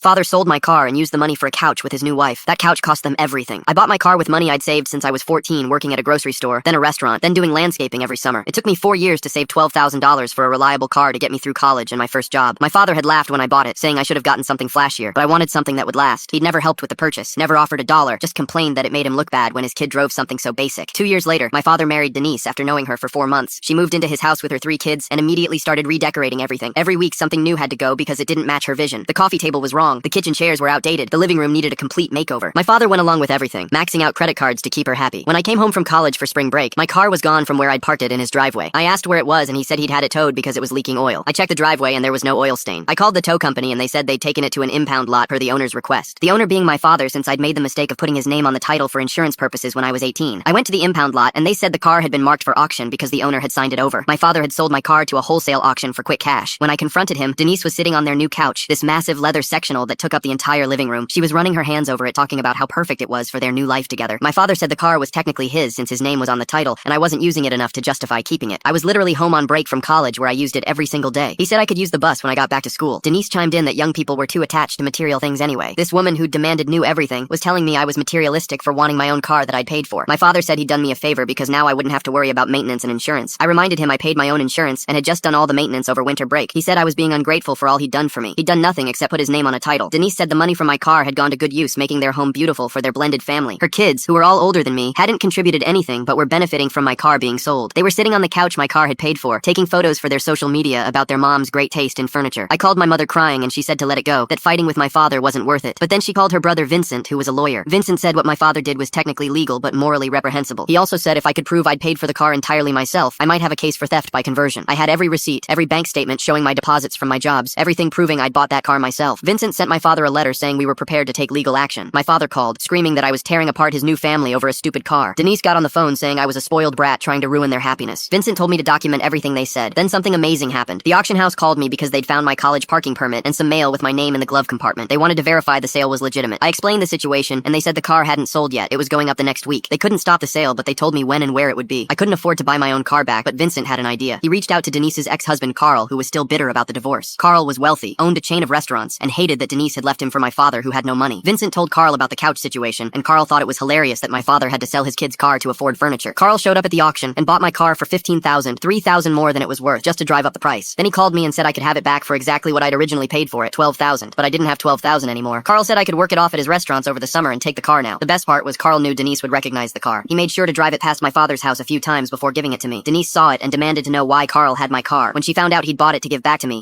Father sold my car and used the money for a couch with his new wife. That couch cost them everything. I bought my car with money I'd saved since I was 14, working at a grocery store, then a restaurant, then doing landscaping every summer. It took me 4 years to save $12,000 for a reliable car to get me through college and my first job. My father had laughed when I bought it, saying I should have gotten something flashier, but I wanted something that would last. He'd never helped with the purchase, never offered $1, just complained that it made him look bad when his kid drove something so basic. 2 years later, my father married Denise after knowing her for 4 months. She moved into his house with her 3 kids and immediately started redecorating everything. Every week something new had to go because it didn't match her vision. The coffee table was wrong, the kitchen chairs were outdated, the living room needed a complete makeover. My father went along with everything, maxing out credit cards to keep her happy. When I came home from college for spring break, my car was gone from where I'd parked it in his driveway. I asked where it was and he said he'd had it towed because it was leaking oil. I checked the driveway and there was no oil stain. I called the tow company and they said they'd taken it to an impound lot per the owner's request. The owner being my father, since I'd made the mistake of putting his name on the title for insurance purposes when I was 18. I went to the impound lot and they said the car had been marked for auction because the owner had signed it over. My father had sold my car to a wholesale auction for quick cash. When I confronted him, Denise was sitting on their new couch, this massive leather sectional that took up the entire living room. She was running her hands over it, talking about how perfect it was for their new life together. My father said the car was technically his since his name was on the title, and I wasn't using it enough to justify keeping it. I was literally home on break from college where I used it every single day. He said I could use the bus when I got back to school. Denise chimed in that young people were too attached to material things anyway. This woman who demanded new everything was telling me I was materialistic for wanting my own car that I'd paid for. My father said he'd done me a favor because now I wouldn't have to worry about maintenance and insurance. I reminded him I paid my own insurance and had just done all the maintenance over winter break. He said I was being ungrateful for all he'd done for me. He'd done nothing except put his name on a title. Denise said the money from my car had gone to good use, making their home beautiful for their blended family. Her kids, who were all older than me, hadn't contributed anything but were benefiting from my car being sold. They were sitting on the couch my car had paid for, taking photos for their social media about their mom's great taste in furniture. I called my mother crying and she said to let it go, that fighting with my father wasn't worth it. But then she called her brother Vincent, who was a lawyer. Vincent said what my father did was technically legal but morally reprehensible. He also said if I could prove I'd paid for the car entirely myself, I might have a case for theft by conversion. I had every receipt, every bank statement showing my deposits from my jobs, everything proving I'd bought that car myself. Vincent sent my father a letter saying we were prepared to take legal action. My father called, screaming that I was tearing apart his new family over a stupid car. Denise got on the phone saying I was a spoiled brat trying to ruin their happiness. Vincent told me to document everything they said. Then something amazing happened. The auction house called me because they'd found my college parking permit and some mail with my name in the glove compartment. They wanted to verify the sale was legitimate. I explained the situation and they said the car hadn't sold yet. It was going up the next week. They couldn't stop the sale, but they told me when and where it would be. I couldn't afford to buy my own car back, but Vincent had an idea. He reached out to Denise's ex-husband Carl, who was still bitter about the divorce. Carl was wealthy, owned a chain of restaurants, and hated that Denise had left him for my father who had no money. Vincent told Carl about the couch situation, and Carl thought it was hilarious that my father had to sell his kid's car to afford furniture. Carl showed up at the auction and bought my car for $15,000, $3,000 more than it was worth, just to drive up the price. Then he called me and said I could have it back for exactly what I'd originally paid for it, $12,000, but I didn't have $12,000 anymore. Carl said I could work it off at his restaurants over the summer and take the car now. The best part was Carl knew Denise would recognize the car. He made sure to drive it past my father's house a few times before giving it to me. Denise saw it and demanded to know why Carl had my car. When she found out he'd bought it to give back to me,